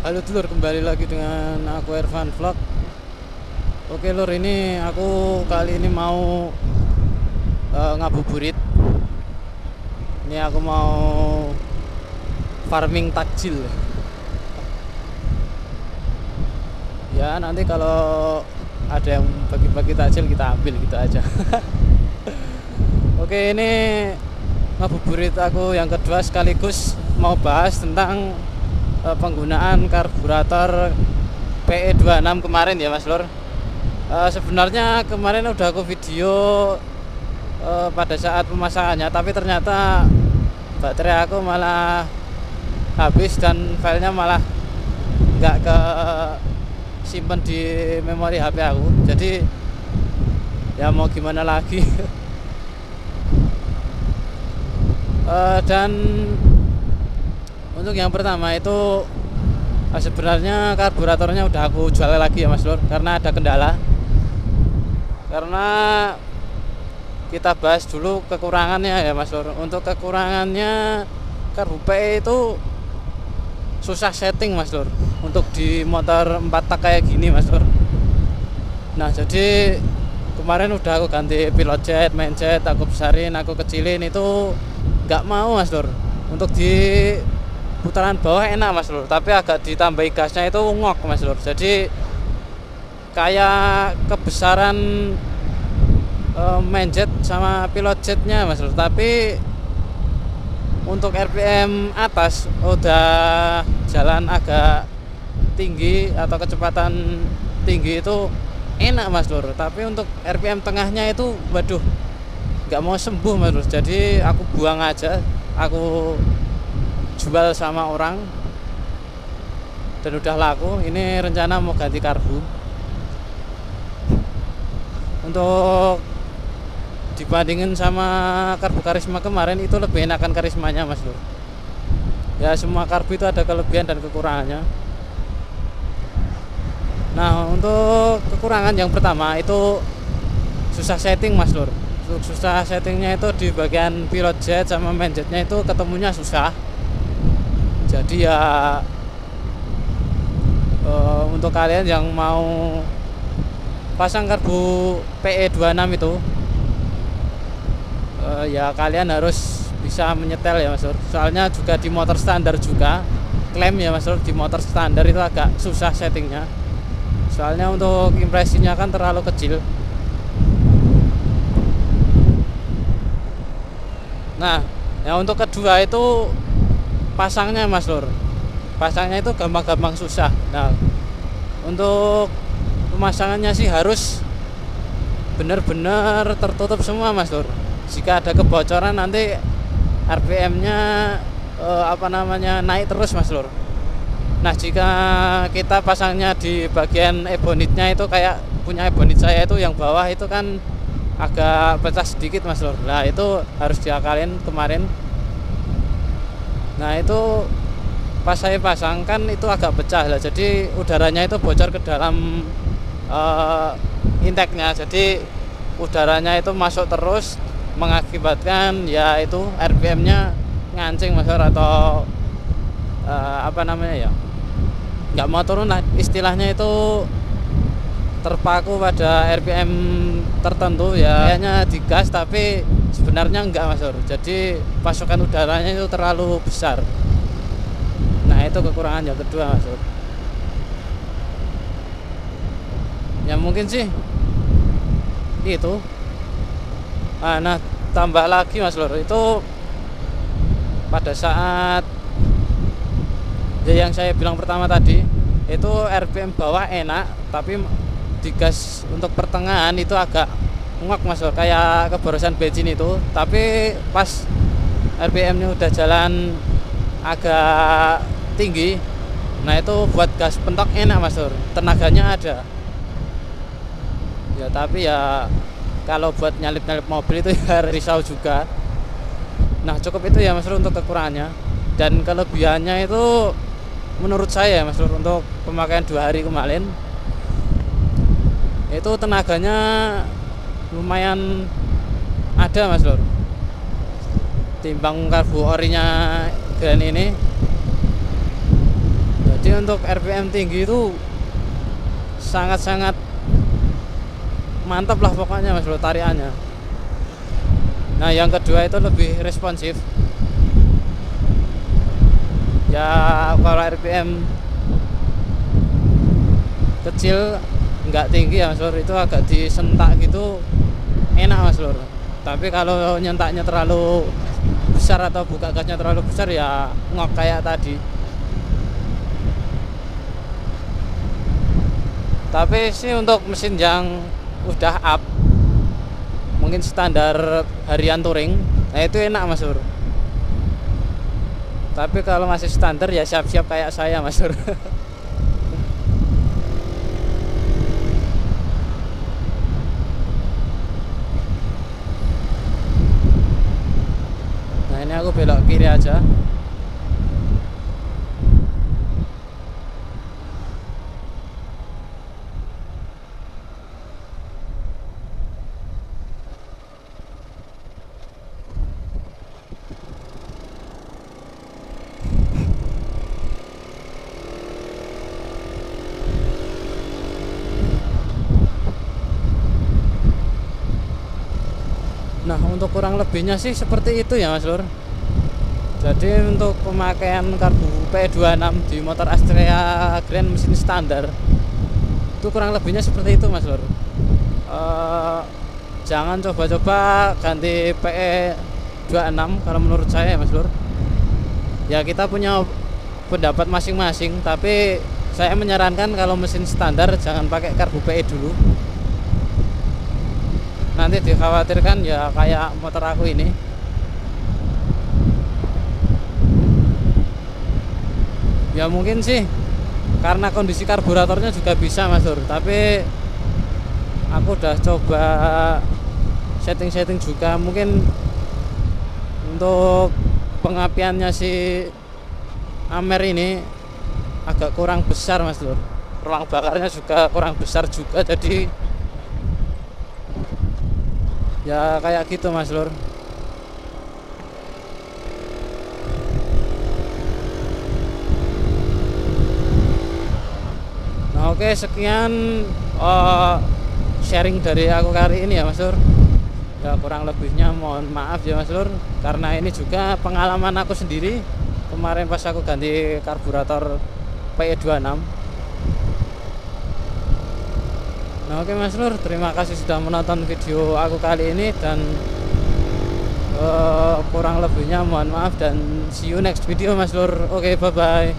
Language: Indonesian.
Halo dulur, kembali lagi dengan aku Ervan Vlog. Oke lur, ini aku kali ini mau ngabuburit. Ini aku mau farming takjil. Ya nanti kalau ada yang bagi-bagi takjil kita ambil gitu aja. Oke, ini ngabuburit aku yang kedua sekaligus mau bahas tentang penggunaan karburator PE26 kemarin ya Mas Lur. Sebenarnya kemarin udah aku video pada saat pemasangannya, tapi ternyata baterai aku malah habis dan filenya malah nggak ke simpen di memori HP aku. Jadi ya mau gimana lagi. Dan untuk yang pertama itu sebenarnya karburatornya udah aku jual lagi ya Mas Lur, karena ada kendala. Karena kita bahas dulu kekurangannya ya Mas Lur. Untuk kekurangannya karbu PE itu susah setting Mas Lur, untuk di motor 4 tak kayak gini Mas Lur. Nah jadi kemarin udah aku ganti pilot jet, main jet, aku besarin, aku kecilin, itu nggak mau Mas Lur. Untuk di putaran bawah enak Mas Lur, tapi agak ditambahi gasnya itu ngok Mas Lur. Jadi kayak kebesaran main jet sama pilot jetnya Mas Lur. Tapi untuk RPM atas udah jalan agak tinggi atau kecepatan tinggi itu enak Mas Lur. Tapi untuk RPM tengahnya itu waduh, nggak mau sembuh Mas Lur. Jadi aku buang aja, aku jual sama orang dan udah laku. Ini rencana mau ganti karbu. Untuk dibandingin sama karbu Karisma kemarin, itu lebih enakan Karismanya Mas Lur. Ya semua karbu itu ada kelebihan dan kekurangannya. Nah untuk kekurangan yang pertama itu susah setting Mas Lur. Untuk susah settingnya itu di bagian pilot jet sama main jetnya itu ketemunya susah. Jadi ya untuk kalian yang mau pasang karbu PE26 itu ya kalian harus bisa menyetel ya Mas Lur. Soalnya juga di motor standar juga klaim ya Mas Lur, di motor standar itu agak susah settingnya. Soalnya untuk impresinya kan terlalu kecil. Nah, yang untuk kedua itu pasangnya Mas Lur. Pasangnya itu gampang-gampang susah. Nah, untuk pemasangannya sih harus benar-benar tertutup semua Mas Lur. Jika ada kebocoran nanti RPM-nya naik terus Mas Lur. Nah, jika kita pasangnya di bagian ebonitnya itu kayak punya ebonit saya itu yang bawah itu kan agak pecah sedikit Mas Lur. Nah, itu harus diakalin kemarin. Nah itu pas saya pasang kan itu agak pecah lah, jadi udaranya itu bocor ke dalam intake-nya. Jadi udaranya itu masuk terus, mengakibatkan ya itu RPM-nya ngancing Mas Lur, atau nggak mau turun lah istilahnya, itu terpaku pada RPM tertentu ya, kayaknya digas tapi sebenarnya enggak Mas Lur. Jadi pasokan udaranya itu terlalu besar. Nah itu kekurangan yang kedua Mas Lur. Ya mungkin sih itu. Nah tambah lagi Mas Lur, itu pada saat ya yang saya bilang pertama tadi, itu RPM bawah enak, tapi digas untuk pertengahan itu agak ngok Mas Lur, kayak keborosan bensin itu. Tapi pas RPM-nya udah jalan agak tinggi, nah itu buat gas pentok enak Mas Lur, tenaganya ada. Ya tapi ya kalau buat nyalip-nyalip mobil itu ya risau juga. Nah cukup itu ya Mas Lur untuk kekurangannya. Dan kelebihannya itu menurut saya Mas Lur, untuk pemakaian 2 hari kemarin itu tenaganya lumayan ada Mas Lur, timbang karbu orinya Grand ini. Jadi untuk RPM tinggi itu sangat-sangat mantap lah pokoknya Mas Bro tariannya. Nah yang kedua itu lebih responsif ya. Kalau RPM kecil nggak tinggi ya Mas Lur, itu agak disentak gitu enak Mas Lur. Tapi kalau nyentaknya terlalu besar atau buka gasnya terlalu besar ya ngok kayak tadi. Tapi sih untuk mesin yang udah up, mungkin standar harian touring, nah itu enak Mas Lur. Tapi kalau masih standar ya siap-siap kayak saya Mas Lur. Nah ini aku belok kiri aja. Nah untuk kurang lebihnya sih seperti itu ya Mas Lur. Jadi untuk pemakaian karbu P26 di motor Astrea Grand mesin standar itu kurang lebihnya seperti itu Mas Lur. Jangan coba-coba ganti PE26 kalau menurut saya Mas Lur. Ya kita punya pendapat masing-masing, tapi saya menyarankan kalau mesin standar jangan pakai karbu PE dulu. Nanti dikhawatirkan ya kayak motor aku ini. Ya mungkin sih karena kondisi karburatornya juga bisa Mas Lur, tapi aku udah coba setting-setting juga, mungkin untuk pengapiannya si Amer ini agak kurang besar Mas Lur. Ruang bakarnya juga kurang besar juga, jadi ya kayak gitu Mas Lur. Nah oke, sekian sharing dari aku kali ini ya Mas Lur. Ya kurang lebihnya mohon maaf ya Mas Lur, karena ini juga pengalaman aku sendiri kemarin pas aku ganti karburator PE26. Nah oke Mas Lur, terima kasih sudah menonton video aku kali ini, dan kurang lebihnya mohon maaf, dan see you next video Mas Lur. Oke, bye bye.